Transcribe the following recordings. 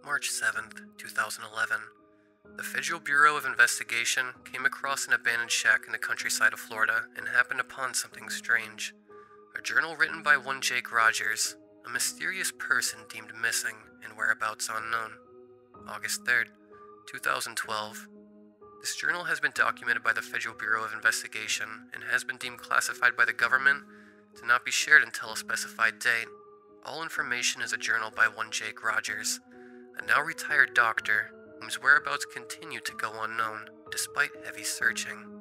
March 7th, 2011. The Federal Bureau of Investigation came across an abandoned shack in the countryside of Florida and happened upon something strange. A journal written by one Jake Rogers, a mysterious person deemed missing and whereabouts unknown. August 3rd, 2012. This journal has been documented by the Federal Bureau of Investigation and has been deemed classified by the government to not be shared until a specified date. All information is a journal by one Jake Rogers, a now retired doctor whose whereabouts continue to go unknown despite heavy searching.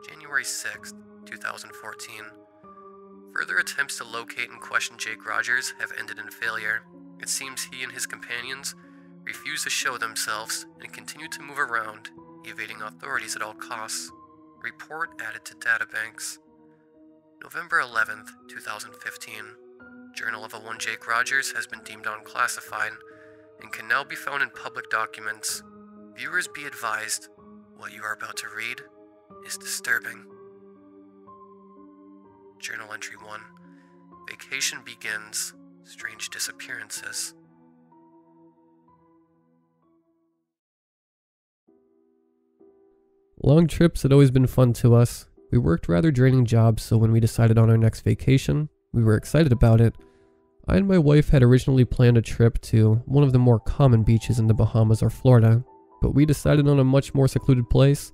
January 6th, 2014. Further attempts to locate and question Jake Rogers have ended in failure. It seems he and his companions refuse to show themselves and continue to move around, evading authorities at all costs. Report added to databanks. November 11th, 2015. Journal of a one Jake Rogers has been deemed unclassified and can now be found in public documents. Viewers be advised, what you are about to read is disturbing. Journal entry 1. Vacation begins. Strange disappearances. Long trips had always been fun to us. We worked rather draining jobs, so when we decided on our next vacation, we were excited about it. I and my wife had originally planned a trip to one of the more common beaches in the Bahamas or Florida, but we decided on a much more secluded place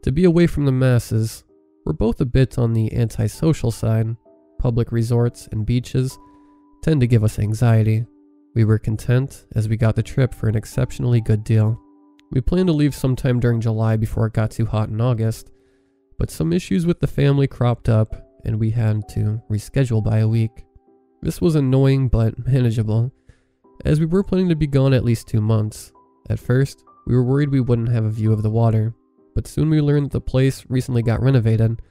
to be away from the masses. We're both a bit on the antisocial side. Public resorts and beaches tend to give us anxiety. We were content as we got the trip for an exceptionally good deal. We planned to leave sometime during July before it got too hot in August, but some issues with the family cropped up and we had to reschedule by a week. This was annoying but manageable, as we were planning to be gone at least 2 months. At first, we were worried we wouldn't have a view of the water, but soon we learned that the place recently got renovated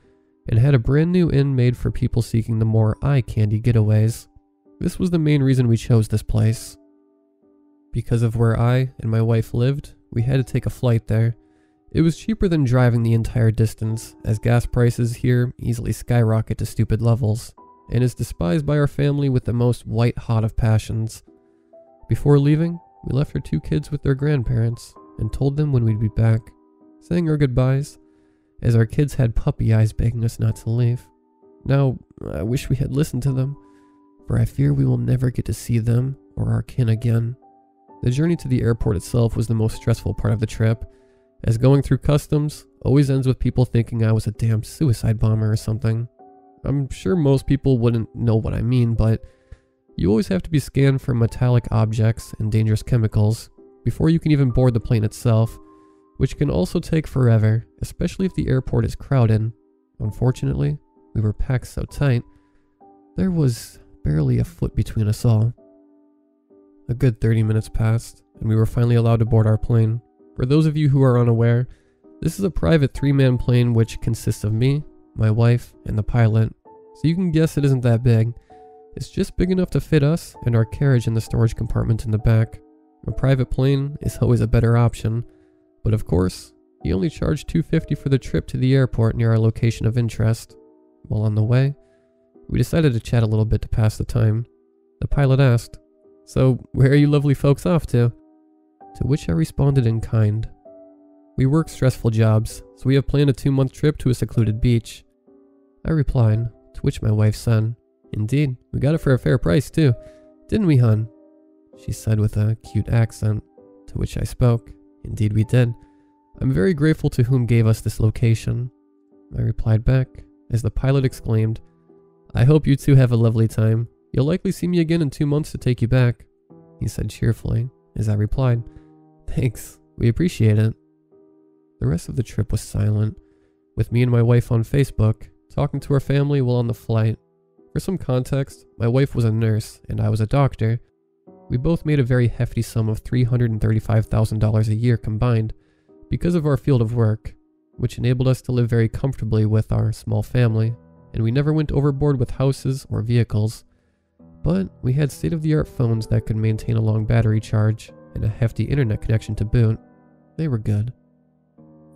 and had a brand new inn made for people seeking the more eye-candy getaways. This was the main reason we chose this place. Because of where I and my wife lived, we had to take a flight there. It was cheaper than driving the entire distance, as gas prices here easily skyrocket to stupid levels, and is despised by our family with the most white-hot of passions. Before leaving, we left our 2 kids with their grandparents and told them when we'd be back, saying our goodbyes, as our kids had puppy eyes begging us not to leave. Now, I wish we had listened to them, for I fear we will never get to see them or our kin again. The journey to the airport itself was the most stressful part of the trip, as going through customs always ends with people thinking I was a damn suicide bomber or something. I'm sure most people wouldn't know what I mean, but you always have to be scanned for metallic objects and dangerous chemicals before you can even board the plane itself, which can also take forever, especially if the airport is crowded. Unfortunately, we were packed so tight, there was barely a foot between us all. A good 30 minutes passed, and we were finally allowed to board our plane. For those of you who are unaware, this is a private 3-man plane which consists of me, my wife, and the pilot, so you can guess it isn't that big. It's just big enough to fit us and our carriage in the storage compartment in the back. A private plane is always a better option, but of course, he only charged $250 for the trip to the airport near our location of interest. While on the way, we decided to chat a little bit to pass the time. The pilot asked, "So, where are you lovely folks off to?" To which I responded in kind. "We work stressful jobs, so we have planned a 2-month trip to a secluded beach." I replied, to which my wife said, "Indeed, we got it for a fair price too, didn't we, hun?" She said with a cute accent, to which I spoke, "Indeed we did. I'm very grateful to whom gave us this location." I replied back, as the pilot exclaimed, "I hope you two have a lovely time. You'll likely see me again in 2 months to take you back," he said cheerfully, as I replied, "Thanks, we appreciate it." The rest of the trip was silent, with me and my wife on Facebook, talking to our family while on the flight. For some context, my wife was a nurse and I was a doctor. We both made a very hefty sum of $335,000 a year combined because of our field of work, which enabled us to live very comfortably with our small family, and we never went overboard with houses or vehicles. But we had state-of-the-art phones that could maintain a long battery charge and a hefty internet connection to boot. They were good.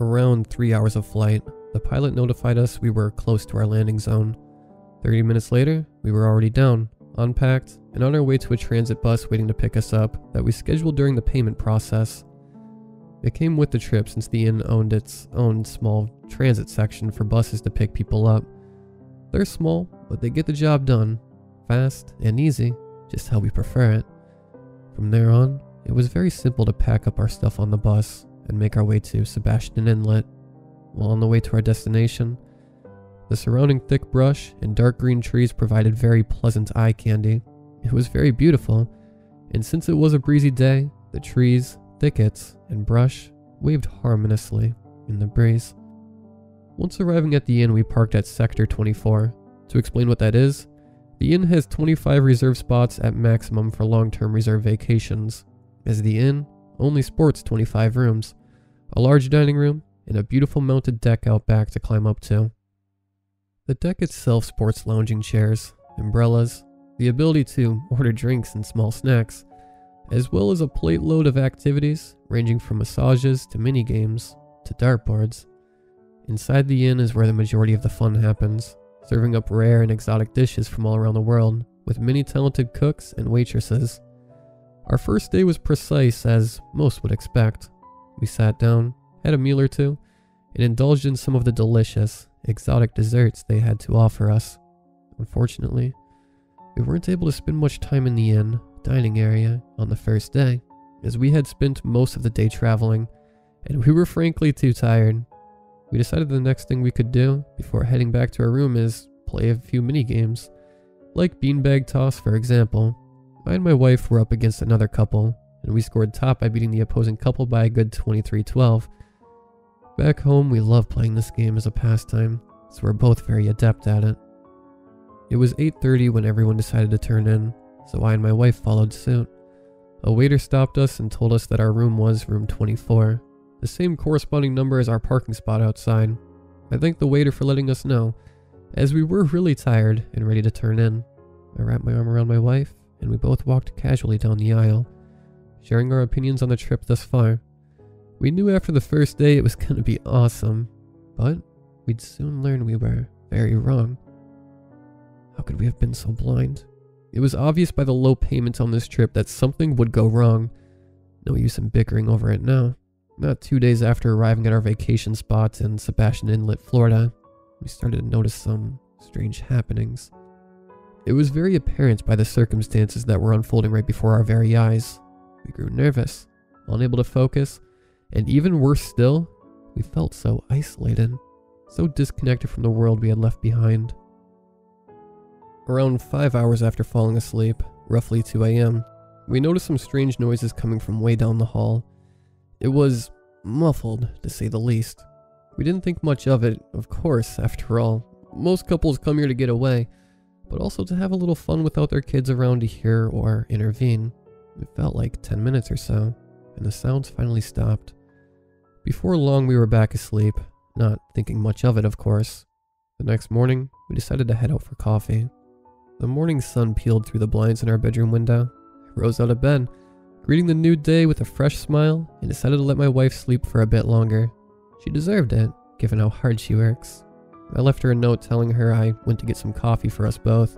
Around 3 hours of flight, the pilot notified us we were close to our landing zone. 30 minutes later, we were already down, unpacked, and on our way to a transit bus waiting to pick us up that we scheduled during the payment process. It came with the trip since the inn owned its own small transit section for buses to pick people up. They're small, but they get the job done. Fast and easy, just how we prefer it. From there on, it was very simple to pack up our stuff on the bus and make our way to Sebastian Inlet. While on the way to our destination, the surrounding thick brush and dark green trees provided very pleasant eye candy. It was very beautiful, and since it was a breezy day, the trees, thickets, and brush waved harmoniously in the breeze. Once arriving at the inn, we parked at Sector 24. To explain what that is, the inn has 25 reserved spots at maximum for long-term reserve vacations, as the inn only sports 25 rooms, a large dining room, and a beautiful mounted deck out back to climb up to. The deck itself sports lounging chairs, umbrellas, the ability to order drinks and small snacks, as well as a plate load of activities ranging from massages to mini games to dartboards. Inside the inn is where the majority of the fun happens, serving up rare and exotic dishes from all around the world, with many talented cooks and waitresses. Our first day was precise as most would expect. We sat down, had a meal or two, and indulged in some of the delicious, exotic desserts they had to offer us. Unfortunately, we weren't able to spend much time in the inn dining area on the first day, as we had spent most of the day traveling, and we were frankly too tired. We decided the next thing we could do before heading back to our room is play a few mini games, like beanbag toss for example. I and my wife were up against another couple, and we scored top by beating the opposing couple by a good 23-12. Back home, we love playing this game as a pastime, so we're both very adept at it. It was 8:30 when everyone decided to turn in, so I and my wife followed suit. A waiter stopped us and told us that our room was room 24, the same corresponding number as our parking spot outside. I thanked the waiter for letting us know, as we were really tired and ready to turn in. I wrapped my arm around my wife, and we both walked casually down the aisle, sharing our opinions on the trip thus far. We knew after the first day it was going to be awesome, but we'd soon learn we were very wrong. How could we have been so blind? It was obvious by the low payments on this trip that something would go wrong. No use in bickering over it now. Not 2 days after arriving at our vacation spot in Sebastian Inlet, Florida, we started to notice some strange happenings. It was very apparent by the circumstances that were unfolding right before our very eyes. We grew nervous, unable to focus, and even worse still, we felt so isolated, so disconnected from the world we had left behind. Around 5 hours after falling asleep, roughly 2 a.m., we noticed some strange noises coming from way down the hall. It was muffled, to say the least. We didn't think much of it, of course, after all. Most couples come here to get away, but also to have a little fun without their kids around to hear or intervene. It felt like 10 minutes or so, and the sounds finally stopped. Before long, we were back asleep, not thinking much of it, of course. The next morning, we decided to head out for coffee. The morning sun peeled through the blinds in our bedroom window. I rose out of bed, greeting the new day with a fresh smile, and decided to let my wife sleep for a bit longer. She deserved it, given how hard she works. I left her a note telling her I went to get some coffee for us both.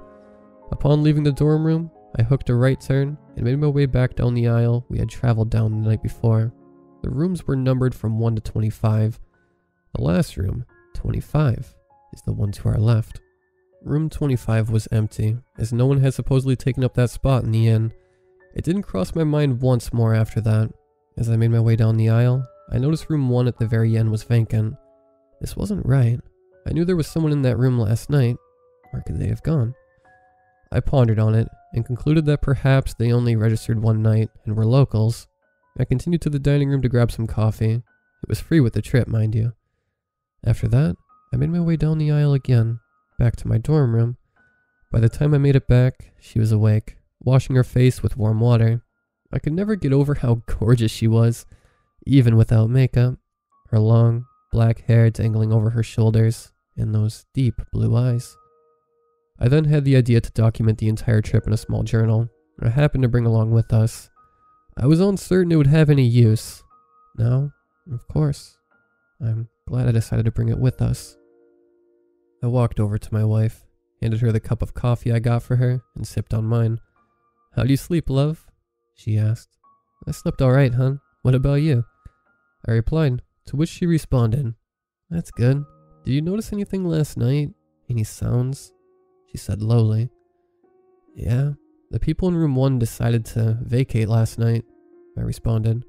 Upon leaving the dorm room, I hooked a right turn and made my way back down the aisle we had traveled down the night before. The rooms were numbered from 1 to 25. The last room, 25, is the one to our left. Room 25 was empty, as no one had supposedly taken up that spot in the inn. It didn't cross my mind once more after that. As I made my way down the aisle, I noticed room 1 at the very end was vacant. This wasn't right. I knew there was someone in that room last night. Where could they have gone? I pondered on it, and concluded that perhaps they only registered one night and were locals. I continued to the dining room to grab some coffee. It was free with the trip, mind you. After that, I made my way down the aisle again, back to my dorm room. By the time I made it back, she was awake, washing her face with warm water. I could never get over how gorgeous she was, even without makeup. Her long, black hair dangling over her shoulders, and those deep blue eyes. I then had the idea to document the entire trip in a small journal I happened to bring along with us. I was uncertain it would have any use. Now, of course, I'm glad I decided to bring it with us. I walked over to my wife, handed her the cup of coffee I got for her, and sipped on mine. "How do you sleep, love?" she asked. "I slept alright, hon. What about you?" I replied, to which she responded, "That's good. Did you notice anything last night? Any sounds?" She said lowly, "Yeah, the people in room 1 decided to vacate last night," I responded.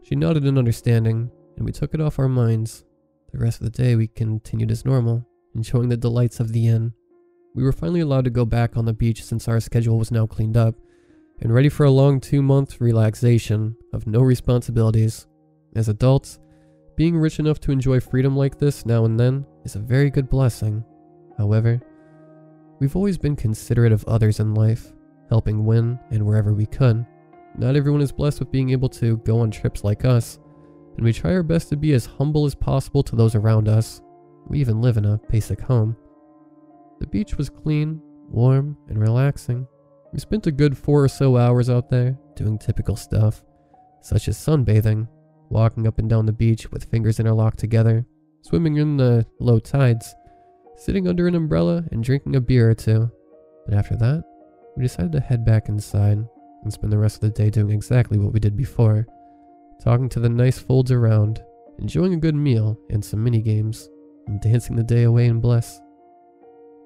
She nodded in understanding, and we took it off our minds. The rest of the day we continued as normal, enjoying the delights of the inn. We were finally allowed to go back on the beach since our schedule was now cleaned up, and ready for a long 2-month relaxation of no responsibilities. As adults, being rich enough to enjoy freedom like this now and then is a very good blessing. However, we've always been considerate of others in life, helping when and wherever we could. Not everyone is blessed with being able to go on trips like us, and we try our best to be as humble as possible to those around us. We even live in a basic home. The beach was clean, warm, and relaxing. We spent a good 4 or so hours out there doing typical stuff, such as sunbathing, walking up and down the beach with fingers interlocked together, swimming in the low tides, sitting under an umbrella and drinking a beer or two. But after that, we decided to head back inside and spend the rest of the day doing exactly what we did before, talking to the nice folds around, enjoying a good meal and some mini games, and dancing the day away in bliss.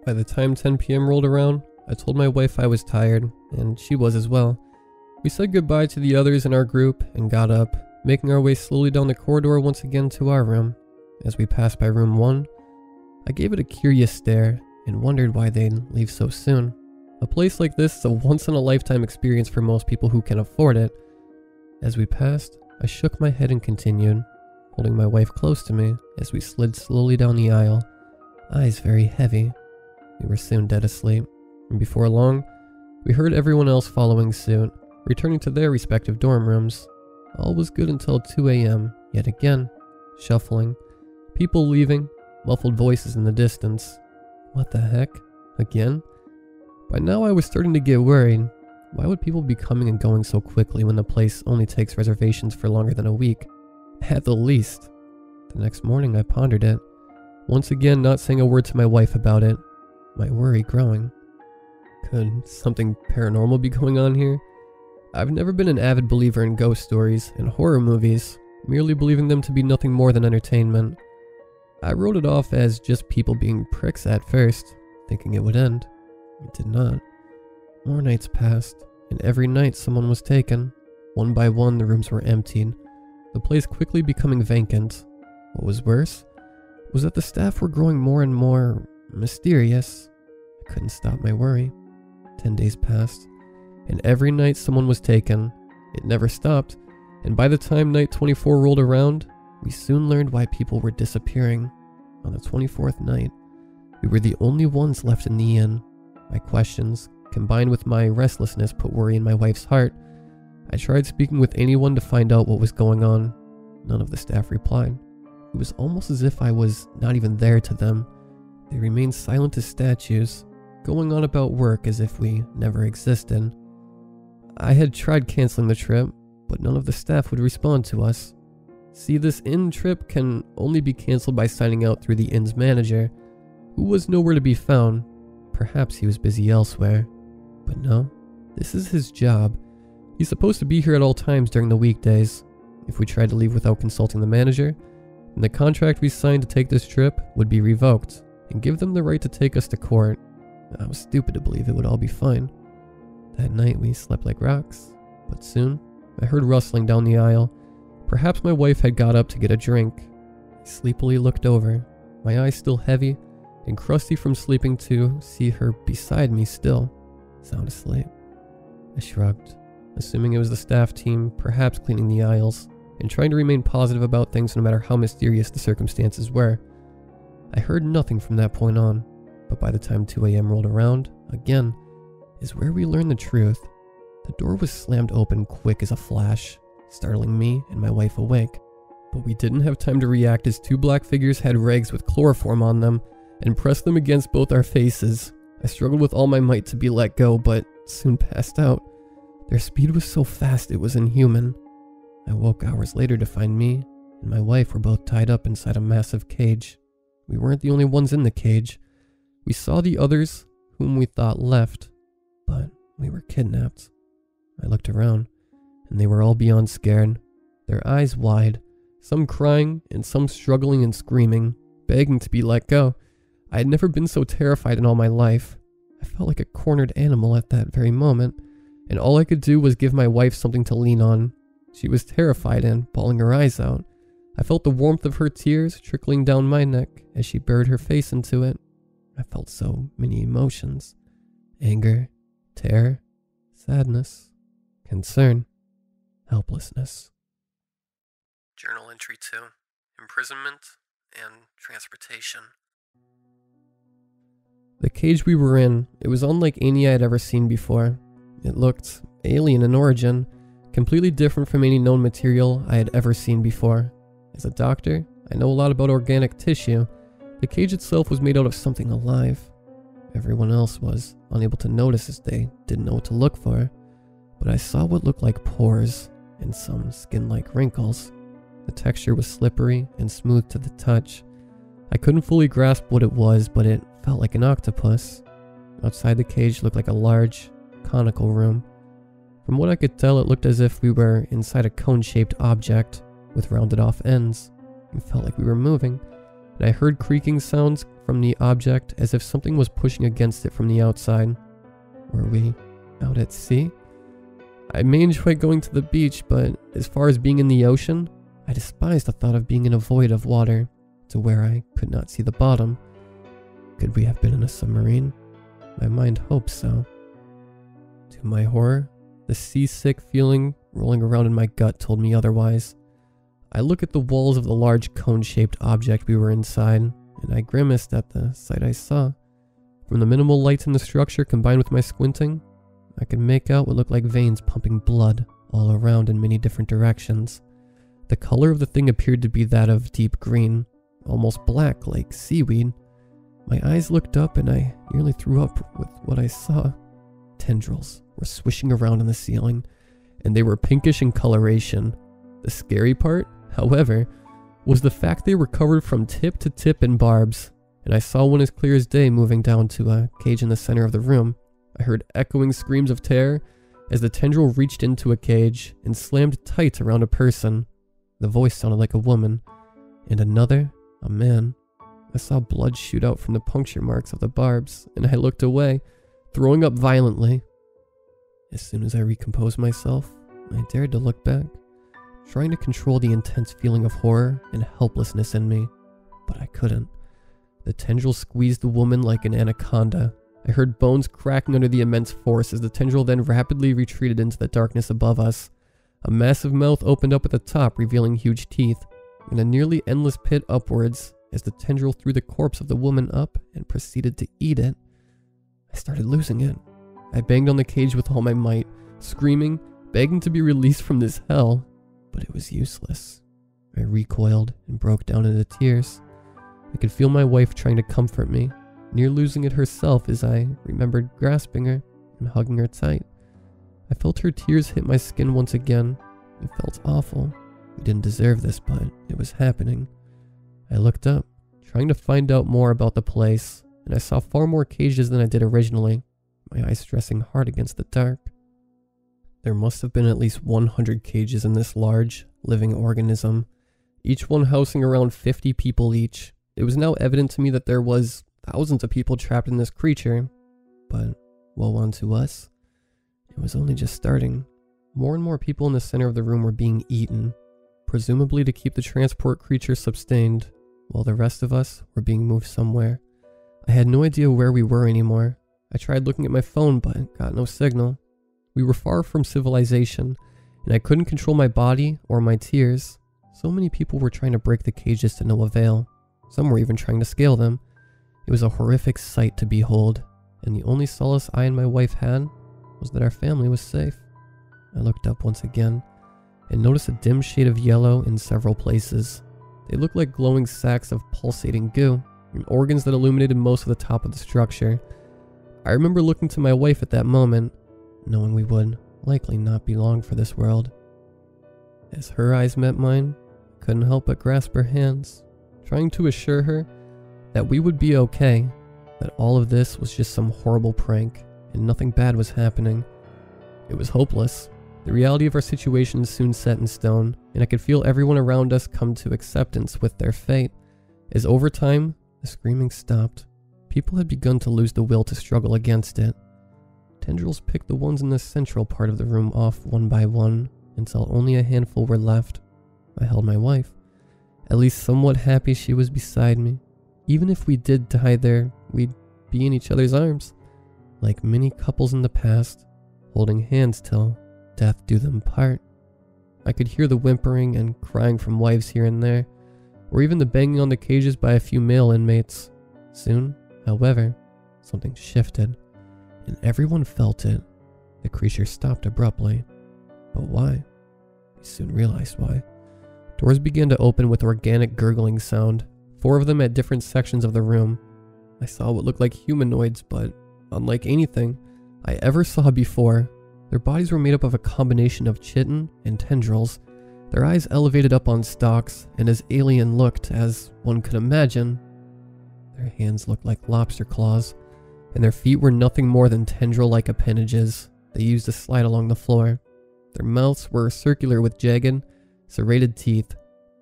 By the time 10 p.m. rolled around, I told my wife I was tired, and she was as well. We said goodbye to the others in our group and got up, making our way slowly down the corridor once again to our room. As we passed by room 1, I gave it a curious stare and wondered why they'd leave so soon. A place like this is a once-in-a-lifetime experience for most people who can afford it. As we passed, I shook my head and continued, holding my wife close to me as we slid slowly down the aisle, eyes very heavy. We were soon dead asleep, and before long, we heard everyone else following suit, returning to their respective dorm rooms. All was good until 2 a.m., yet again, shuffling, people leaving, muffled voices in the distance. What the heck? Again? By now I was starting to get worried. Why would people be coming and going so quickly when the place only takes reservations for longer than a week? At the least. The next morning I pondered it, once again not saying a word to my wife about it, my worry growing. Could something paranormal be going on here? I've never been an avid believer in ghost stories and horror movies, merely believing them to be nothing more than entertainment. I wrote it off as just people being pricks at first, thinking it would end. It did not. More nights passed, and every night someone was taken. One by one the rooms were emptied, the place quickly becoming vacant. What was worse was that the staff were growing more and more mysterious. I couldn't stop my worry. 10 days passed, and every night someone was taken. It never stopped, and by the time night 24 rolled around, we soon learned why people were disappearing. On the 24th night, we were the only ones left in the inn. My questions, combined with my restlessness, put worry in my wife's heart. I tried speaking with anyone to find out what was going on. None of the staff replied. It was almost as if I was not even there to them. They remained silent as statues, going on about work as if we never existed. I had tried canceling the trip, but none of the staff would respond to us. See, this inn trip can only be canceled by signing out through the inn's manager, who was nowhere to be found. Perhaps he was busy elsewhere. But no, this is his job. He's supposed to be here at all times during the weekdays. If we tried to leave without consulting the manager, then the contract we signed to take this trip would be revoked and give them the right to take us to court. I was stupid to believe it would all be fine. That night we slept like rocks, but soon I heard rustling down the aisle. Perhaps my wife had got up to get a drink. I sleepily looked over, my eyes still heavy and crusty from sleeping, to see her beside me still, sound asleep. I shrugged, assuming it was the staff team, perhaps cleaning the aisles, and trying to remain positive about things no matter how mysterious the circumstances were. I heard nothing from that point on, but by the time 2 a.m. rolled around, again, is where we learned the truth. The door was slammed open quick as a flash, startling me and my wife awake. But we didn't have time to react as 2 black figures had rags with chloroform on them and pressed them against both our faces. I struggled with all my might to be let go, but soon passed out. Their speed was so fast it was inhuman. I woke hours later to find me and my wife were both tied up inside a massive cage. We weren't the only ones in the cage. We saw the others whom we thought left, but we were kidnapped. I looked around, and they were all beyond scared, their eyes wide, some crying and some struggling and screaming, begging to be let go. I had never been so terrified in all my life. I felt like a cornered animal at that very moment, and all I could do was give my wife something to lean on. She was terrified and bawling her eyes out. I felt the warmth of her tears trickling down my neck as she buried her face into it. I felt so many emotions: anger, terror, sadness, concern, helplessness. Journal entry 2. Imprisonment and transportation. The cage we were in, it was unlike any I had ever seen before. It looked alien in origin, completely different from any known material I had ever seen before. As a doctor, I know a lot about organic tissue. The cage itself was made out of something alive. Everyone else was unable to notice as they didn't know what to look for, but I saw what looked like pores and some skin-like wrinkles. The texture was slippery and smooth to the touch. I couldn't fully grasp what it was, but it felt like an octopus. Outside the cage looked like a large, conical room. From what I could tell, it looked as if we were inside a cone-shaped object with rounded off ends. It felt like we were moving, and I heard creaking sounds from the object as if something was pushing against it from the outside. Were we out at sea? I may enjoy going to the beach, but as far as being in the ocean, I despised the thought of being in a void of water, to where I could not see the bottom. Could we have been in a submarine? My mind hoped so. To my horror, the seasick feeling rolling around in my gut told me otherwise. I looked at the walls of the large cone-shaped object we were inside, and I grimaced at the sight I saw. From the minimal lights in the structure combined with my squinting, I could make out what looked like veins pumping blood all around in many different directions. The color of the thing appeared to be that of deep green, almost black like seaweed. My eyes looked up and I nearly threw up with what I saw. Tendrils were swishing around on the ceiling, and they were pinkish in coloration. The scary part, however, was the fact they were covered from tip to tip in barbs, and I saw one as clear as day moving down to a cage in the center of the room. I heard echoing screams of terror as the tendril reached into a cage and slammed tight around a person. The voice sounded like a woman, and another, a man. I saw blood shoot out from the puncture marks of the barbs, and I looked away, throwing up violently. As soon as I recomposed myself, I dared to look back, trying to control the intense feeling of horror and helplessness in me, but I couldn't. The tendril squeezed the woman like an anaconda. I heard bones cracking under the immense force as the tendril then rapidly retreated into the darkness above us. A massive mouth opened up at the top, revealing huge teeth, and a nearly endless pit upwards as the tendril threw the corpse of the woman up and proceeded to eat it. I started losing it. I banged on the cage with all my might, screaming, begging to be released from this hell, but it was useless. I recoiled and broke down into tears. I could feel my wife trying to comfort me, near losing it herself as I remembered grasping her and hugging her tight. I felt her tears hit my skin once again. It felt awful. We didn't deserve this, but it was happening. I looked up, trying to find out more about the place, and I saw far more cages than I did originally, my eyes stressing hard against the dark. There must have been at least 100 cages in this large, living organism, each one housing around 50 people each. It was now evident to me that there was thousands of people trapped in this creature, but woe unto us. It was only just starting. More and more people in the center of the room were being eaten, presumably to keep the transport creature sustained, while the rest of us were being moved somewhere. I had no idea where we were anymore. I tried looking at my phone, but got no signal. We were far from civilization, and I couldn't control my body or my tears. So many people were trying to break the cages to no avail. Some were even trying to scale them. It was a horrific sight to behold, and the only solace I and my wife had was that our family was safe. I looked up once again and noticed a dim shade of yellow in several places. They looked like glowing sacks of pulsating goo and organs that illuminated most of the top of the structure. I remember looking to my wife at that moment, knowing we would likely not be long for this world. As her eyes met mine, I couldn't help but grasp her hands, trying to assure her that we would be okay, that all of this was just some horrible prank and nothing bad was happening. It was hopeless. The reality of our situation soon set in stone, and I could feel everyone around us come to acceptance with their fate. As over time, the screaming stopped. People had begun to lose the will to struggle against it. Tendrils picked the ones in the central part of the room off one by one, until only a handful were left. I held my wife, at least somewhat happy she was beside me. Even if we did die there, we'd be in each other's arms, like many couples in the past, holding hands till death do them part. I could hear the whimpering and crying from wives here and there, or even the banging on the cages by a few male inmates. Soon, however, something shifted, and everyone felt it. The creature stopped abruptly. But why? We soon realized why. Doors began to open with organic gurgling sound, 4 of them at different sections of the room. I saw what looked like humanoids, but unlike anything I ever saw before. Their bodies were made up of a combination of chitin and tendrils. Their eyes elevated up on stalks, and as alien looked as one could imagine. Their hands looked like lobster claws, and their feet were nothing more than tendril-like appendages they used to slide along the floor. Their mouths were circular with jagged, serrated teeth.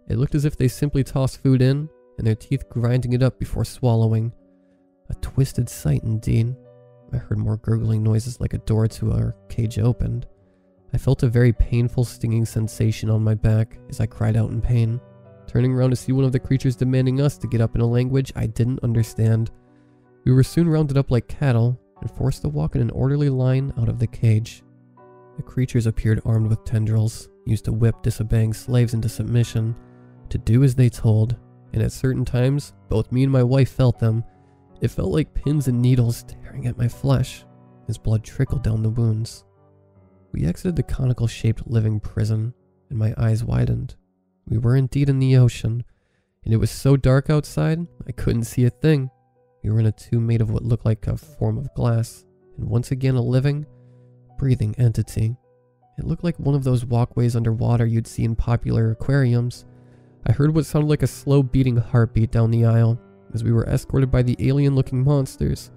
It looked as if they simply tossed food in, and their teeth grinding it up before swallowing. A twisted sight indeed. I heard more gurgling noises like a door to our cage opened. I felt a very painful stinging sensation on my back as I cried out in pain, turning around to see one of the creatures demanding us to get up in a language I didn't understand. We were soon rounded up like cattle and forced to walk in an orderly line out of the cage. The creatures appeared armed with tendrils, used to whip disobeying slaves into submission, to do as they told, and at certain times, both me and my wife felt them. It felt like pins and needles tearing at my flesh, as blood trickled down the wounds. We exited the conical-shaped living prison, and my eyes widened. We were indeed in the ocean, and it was so dark outside, I couldn't see a thing. We were in a tomb made of what looked like a form of glass, and once again a living, breathing entity. It looked like one of those walkways underwater you'd see in popular aquariums. I heard what sounded like a slow beating heartbeat down the aisle, as we were escorted by the alien-looking monsters.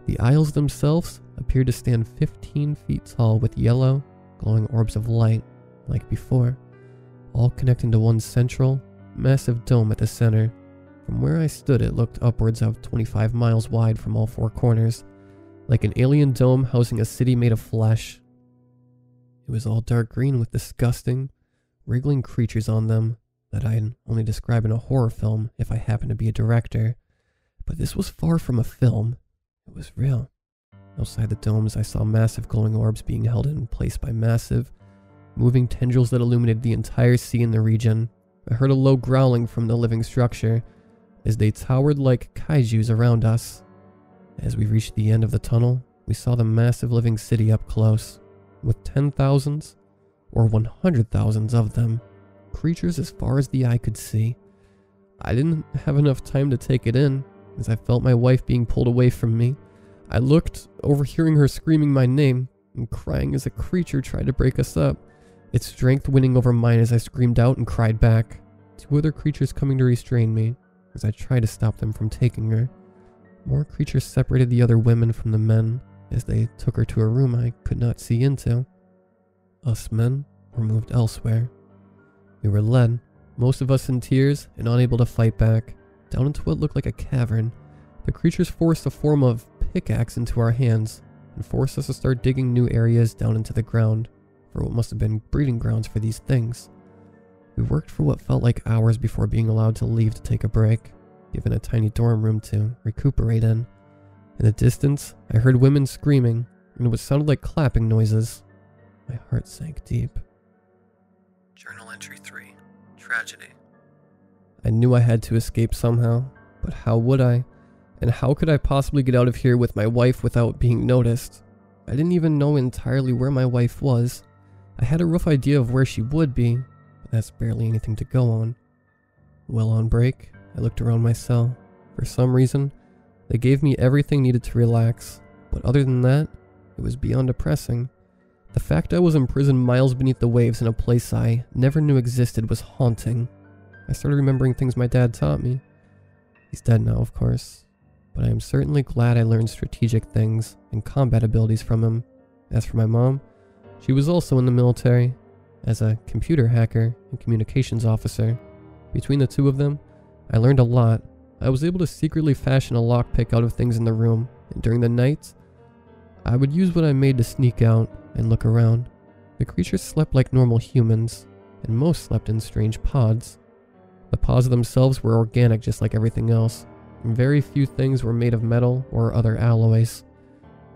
The aisles themselves appeared to stand 15 feet tall with yellow, glowing orbs of light, like before, all connecting to one central, massive dome at the center. From where I stood, it looked upwards of 25 miles wide from all 4 corners, like an alien dome housing a city made of flesh. It was all dark green with disgusting, wriggling creatures on them that I'd only describe in a horror film if I happened to be a director. But this was far from a film. It was real. Outside the domes, I saw massive glowing orbs being held in place by massive, moving tendrils that illuminated the entire sea in the region. I heard a low growling from the living structure as they towered like kaijus around us. As we reached the end of the tunnel, we saw the massive living city up close, with 10,000s or 100,000s of them. Creatures as far as the eye could see. I didn't have enough time to take it in, as I felt my wife being pulled away from me. I looked, overhearing her screaming my name and crying as a creature tried to break us up, its strength winning over mine as I screamed out and cried back. 2 other creatures coming to restrain me as I tried to stop them from taking her. More creatures separated the other women from the men as they took her to a room I could not see into. Us men were moved elsewhere. We were led, most of us in tears and unable to fight back, down into what looked like a cavern. The creatures forced a form of pickaxe into our hands and forced us to start digging new areas down into the ground for what must have been breeding grounds for these things. We worked for what felt like hours before being allowed to leave to take a break, given a tiny dorm room to recuperate in. In the distance, I heard women screaming, and what sounded like clapping noises. My heart sank deep. Journal entry 3. Tragedy. I knew I had to escape somehow, but how would I? And how could I possibly get out of here with my wife without being noticed? I didn't even know entirely where my wife was. I had a rough idea of where she would be, but that's barely anything to go on. Well on break, I looked around my cell. For some reason, they gave me everything needed to relax, but other than that, it was beyond depressing. The fact I was imprisoned miles beneath the waves in a place I never knew existed was haunting. I started remembering things my dad taught me. He's dead now, of course. but I am certainly glad I learned strategic things and combat abilities from him. As for my mom, she was also in the military as a computer hacker and communications officer. Between the two of them, I learned a lot. I was able to secretly fashion a lockpick out of things in the room, and during the nights, I would use what I made to sneak out and look around. The creatures slept like normal humans, and most slept in strange pods. The pods themselves were organic just like everything else, and very few things were made of metal or other alloys.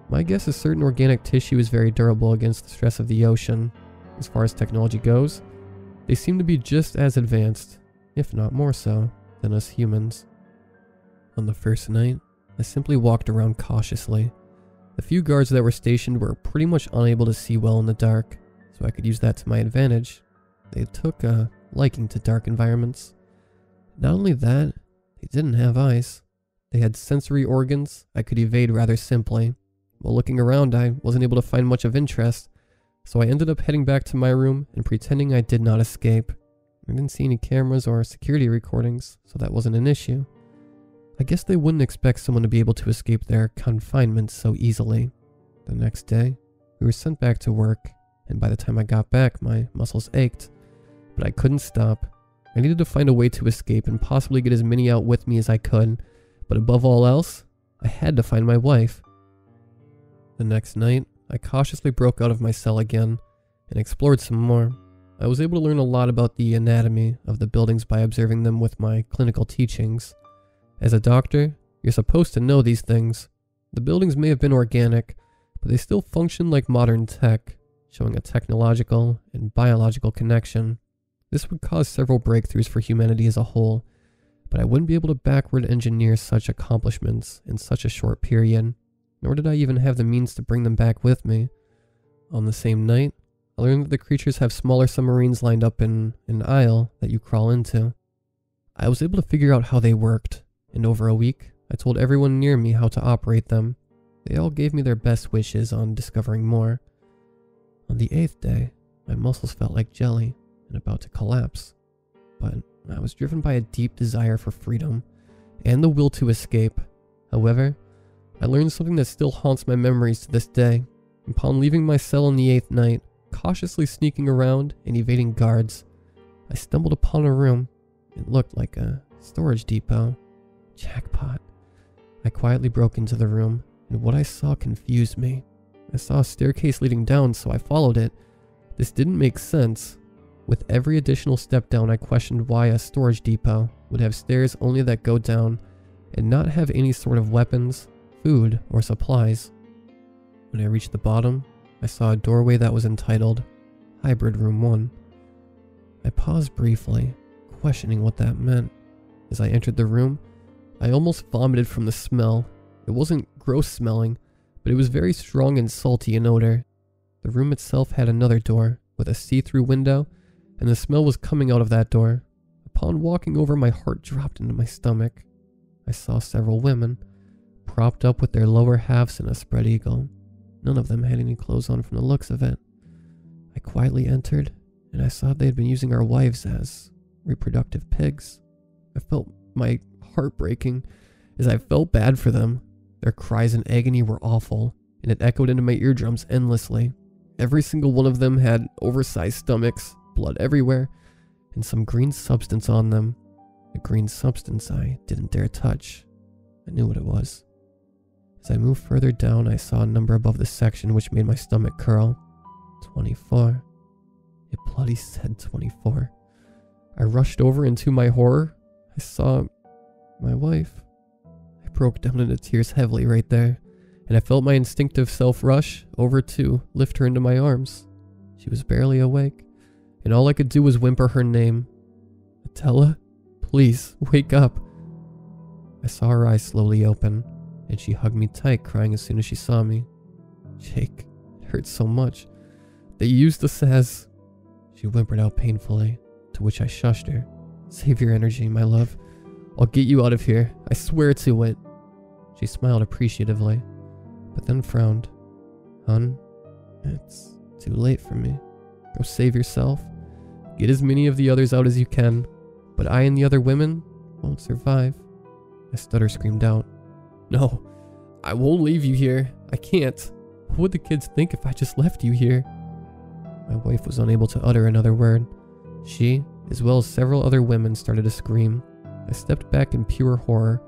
My guess is certain organic tissue is very durable against the stress of the ocean. As far as technology goes, they seem to be just as advanced, if not more so, than us humans. On the first night, I simply walked around cautiously. The few guards that were stationed were pretty much unable to see well in the dark, so I could use that to my advantage. They took a liking to dark environments. Not only that, they didn't have eyes. They had sensory organs I could evade rather simply. While looking around, I wasn't able to find much of interest, so I ended up heading back to my room and pretending I did not escape. I didn't see any cameras or security recordings, so that wasn't an issue. I guess they wouldn't expect someone to be able to escape their confinement so easily. The next day, we were sent back to work, and by the time I got back, my muscles ached. But I couldn't stop. I needed to find a way to escape and possibly get as many out with me as I could, but above all else, I had to find my wife. The next night, I cautiously broke out of my cell again and explored some more. I was able to learn a lot about the anatomy of the buildings by observing them with my clinical teachings. As a doctor, you're supposed to know these things. The buildings may have been organic, but they still function like modern tech, showing a technological and biological connection. This would cause several breakthroughs for humanity as a whole, but I wouldn't be able to backward engineer such accomplishments in such a short period, nor did I even have the means to bring them back with me. On the same night, I learned that the creatures have smaller submarines lined up in an aisle that you crawl into. I was able to figure out how they worked, and over a week, I told everyone near me how to operate them. They all gave me their best wishes on discovering more. On the 8th day, my muscles felt like jelly and about to collapse, but I was driven by a deep desire for freedom and the will to escape. However, I learned something that still haunts my memories to this day. Upon leaving my cell on the 8th night, cautiously sneaking around and evading guards, I stumbled upon a room. It looked like a storage depot. Jackpot. I quietly broke into the room, and what I saw confused me. I saw a staircase leading down, so I followed it. This didn't make sense. With every additional step down, I questioned why a storage depot would have stairs only that go down and not have any sort of weapons, food, or supplies. When I reached the bottom, I saw a doorway that was entitled Hybrid Room 1. I paused briefly, questioning what that meant. As I entered the room, I almost vomited from the smell. It wasn't gross smelling, but it was very strong and salty in odor. The room itself had another door with a see-through window, and the smell was coming out of that door. Upon walking over, my heart dropped into my stomach. I saw several women, propped up with their lower halves in a spread eagle. None of them had any clothes on from the looks of it. I quietly entered, and I saw they had been using our wives as reproductive pigs. I felt my heart breaking as I felt bad for them. Their cries in agony were awful, and it echoed into my eardrums endlessly. Every single one of them had oversized stomachs, blood everywhere, and some green substance on them. A green substance I didn't dare touch. I knew what it was. As I moved further down, I saw a number above the section which made my stomach curl. 24. It bloody said 24. I rushed over, and to my horror, I saw my wife. I broke down into tears heavily right there, and I felt my instinctive self rush over to lift her into my arms. She was barely awake, and all I could do was whimper her name. Attila, please, wake up. I saw her eyes slowly open, and she hugged me tight, crying as soon as she saw me. Jake, it hurts so much. They used us as... She whimpered out painfully, to which I shushed her. Save your energy, my love. I'll get you out of here. I swear to it. She smiled appreciatively, but then frowned. Hun, it's too late for me. Go save yourself. Get as many of the others out as you can, but I and the other women won't survive. I stutter screamed out. No, I won't leave you here. I can't. What would the kids think if I just left you here? My wife was unable to utter another word. She, as well as several other women, started to scream. I stepped back in pure horror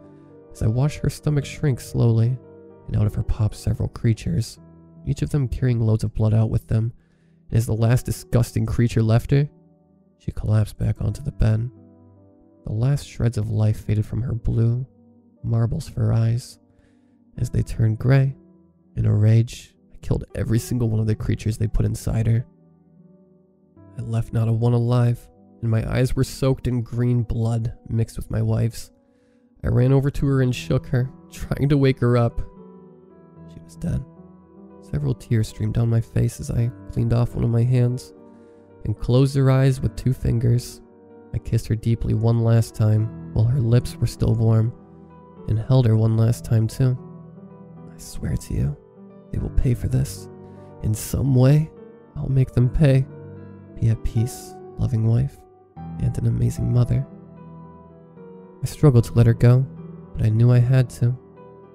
as I watched her stomach shrink slowly, and out of her popped several creatures, each of them carrying loads of blood out with them. And as the last disgusting creature left her, she collapsed back onto the bed. The last shreds of life faded from her blue, marbles for her eyes. As they turned gray, in a rage, I killed every single one of the creatures they put inside her. I left not a one alive, and my eyes were soaked in green blood mixed with my wife's. I ran over to her and shook her, trying to wake her up. She was dead. Several tears streamed down my face as I cleaned off one of my hands and closed her eyes with 2 fingers. I kissed her deeply one last time while her lips were still warm, and held her one last time too. I swear to you, they will pay for this. In some way, I'll make them pay. Be at peace, loving wife, and an amazing mother. I struggled to let her go, but I knew I had to.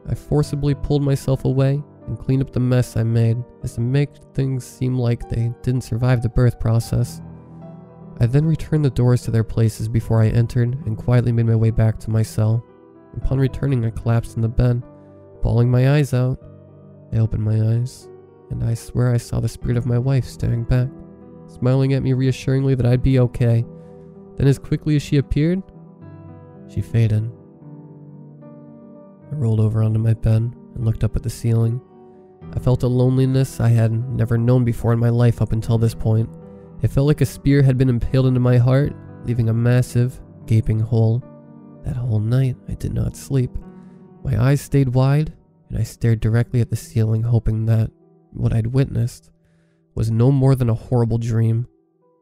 I forcibly pulled myself away and cleaned up the mess I made, as to make things seem like they didn't survive the birth process. I then returned the doors to their places before I entered and quietly made my way back to my cell. Upon returning, I collapsed in the bed, bawling my eyes out. I opened my eyes, and I swear I saw the spirit of my wife staring back, smiling at me reassuringly that I'd be okay. Then as quickly as she appeared, she faded. I rolled over onto my bed and looked up at the ceiling. I felt a loneliness I had never known before in my life up until this point. It felt like a spear had been impaled into my heart, leaving a massive, gaping hole. That whole night, I did not sleep. My eyes stayed wide, and I stared directly at the ceiling, hoping that what I'd witnessed was no more than a horrible dream.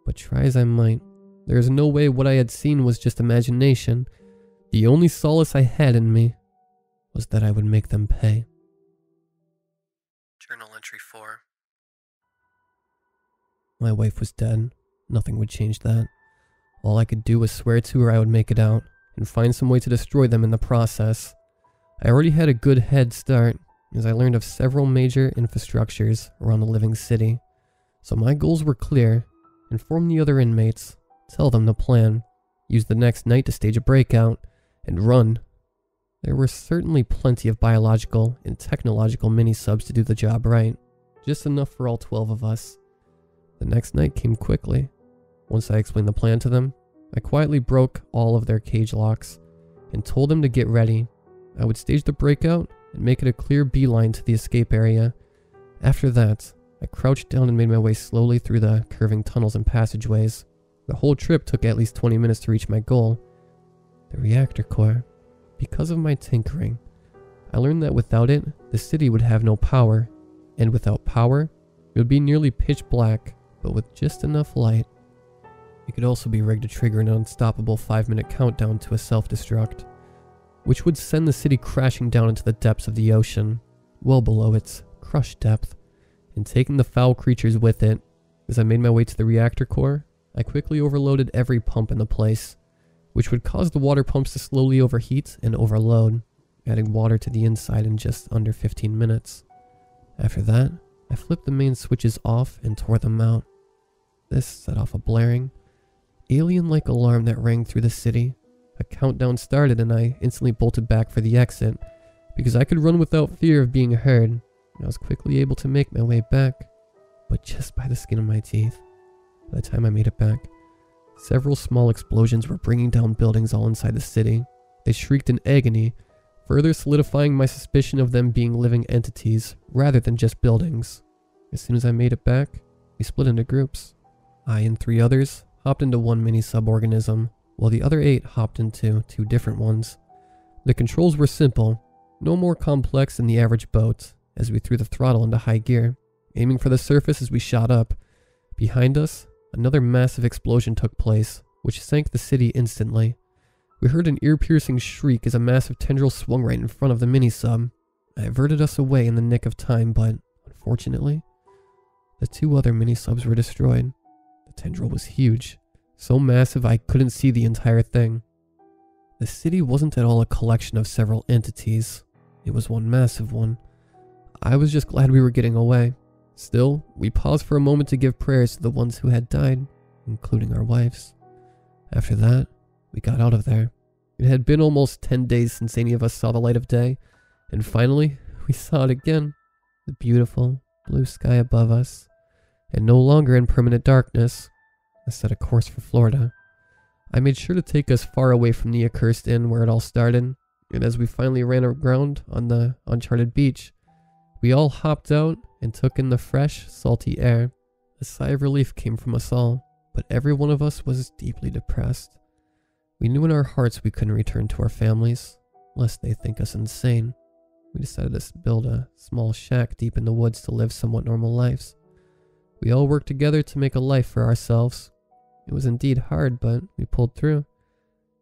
But try as I might, there is no way what I had seen was just imagination. The only solace I had in me was that I would make them pay. Journal entry 4. My wife was dead. Nothing would change that. All I could do was swear to her I would make it out, and find some way to destroy them in the process. I already had a good head start, as I learned of several major infrastructures around the living city. So my goals were clear: inform the other inmates, tell them the plan, use the next night to stage a breakout, and run. There were certainly plenty of biological and technological mini-subs to do the job right, just enough for all 12 of us. The next night came quickly. Once I explained the plan to them, I quietly broke all of their cage locks and told them to get ready. I would stage the breakout and make it a clear beeline to the escape area. After that, I crouched down and made my way slowly through the curving tunnels and passageways. The whole trip took at least 20 minutes to reach my goal, the reactor core. Because of my tinkering, I learned that without it, the city would have no power, and without power, it would be nearly pitch black, but with just enough light. It could also be rigged to trigger an unstoppable 5-minute countdown to a self-destruct, which would send the city crashing down into the depths of the ocean, well below its crushed depth, and taking the foul creatures with it. As I made my way to the reactor core, I quickly overloaded every pump in the place, which would cause the water pumps to slowly overheat and overload, adding water to the inside in just under 15 minutes. After that, I flipped the main switches off and tore them out. This set off a blaring, alien-like alarm that rang through the city. A countdown started and I instantly bolted back for the exit, because I could run without fear of being heard. I was quickly able to make my way back, but just by the skin of my teeth. By the time I made it back, several small explosions were bringing down buildings all inside the city. They shrieked in agony, further solidifying my suspicion of them being living entities rather than just buildings. As soon as I made it back, we split into groups. I and 3 others hopped into one mini sub-organism, while the other 8 hopped into 2 different ones. The controls were simple, no more complex than the average boat, as we threw the throttle into high gear, aiming for the surface as we shot up. Behind us, another massive explosion took place, which sank the city instantly. We heard an ear-piercing shriek as a massive tendril swung right in front of the mini-sub. I averted us away in the nick of time, but unfortunately, the 2 other mini-subs were destroyed. The tendril was huge, so massive I couldn't see the entire thing. The city wasn't at all a collection of several entities. It was one massive one. I was just glad we were getting away. Still, we paused for a moment to give prayers to the ones who had died, including our wives. After that, we got out of there. It had been almost 10 days since any of us saw the light of day, and finally, we saw it again. The beautiful blue sky above us, and no longer in permanent darkness. I set a course for Florida. I made sure to take us far away from the accursed inn where it all started, and as we finally ran aground on the uncharted beach, we all hopped out and took in the fresh, salty air. A sigh of relief came from us all, but every one of us was deeply depressed. We knew in our hearts we couldn't return to our families, lest they think us insane. We decided to build a small shack deep in the woods to live somewhat normal lives. We all worked together to make a life for ourselves. It was indeed hard, but we pulled through.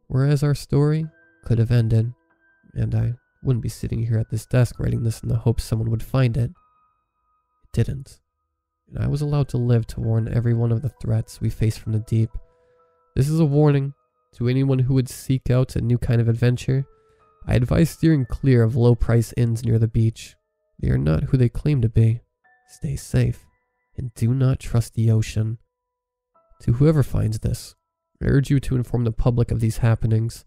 Whereas our story could have ended, and I wouldn't be sitting here at this desk writing this in the hopes someone would find it. It didn't. And I was allowed to live to warn everyone of the threats we face from the deep. This is a warning to anyone who would seek out a new kind of adventure. I advise steering clear of low-price inns near the beach. They are not who they claim to be. Stay safe, and do not trust the ocean. To whoever finds this, I urge you to inform the public of these happenings.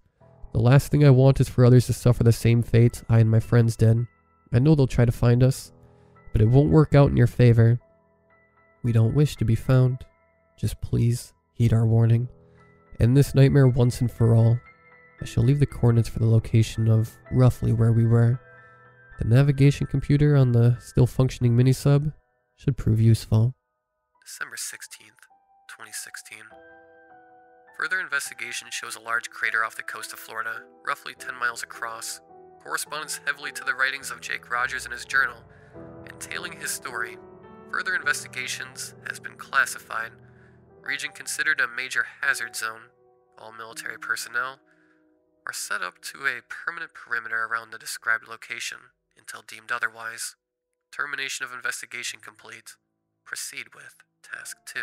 The last thing I want is for others to suffer the same fate I and my friends did. I know they'll try to find us, but it won't work out in your favor. We don't wish to be found. Just please heed our warning. End this nightmare once and for all. I shall leave the coordinates for the location of roughly where we were. The navigation computer on the still functioning mini-sub should prove useful. December 16th, 2016. Further investigation shows a large crater off the coast of Florida, roughly 10 miles across. Corresponds heavily to the writings of Jake Rogers in his journal, entailing his story. Further investigations has been classified. Region considered a major hazard zone. All military personnel are set up to a permanent perimeter around the described location until deemed otherwise. Termination of investigation complete. Proceed with Task 2.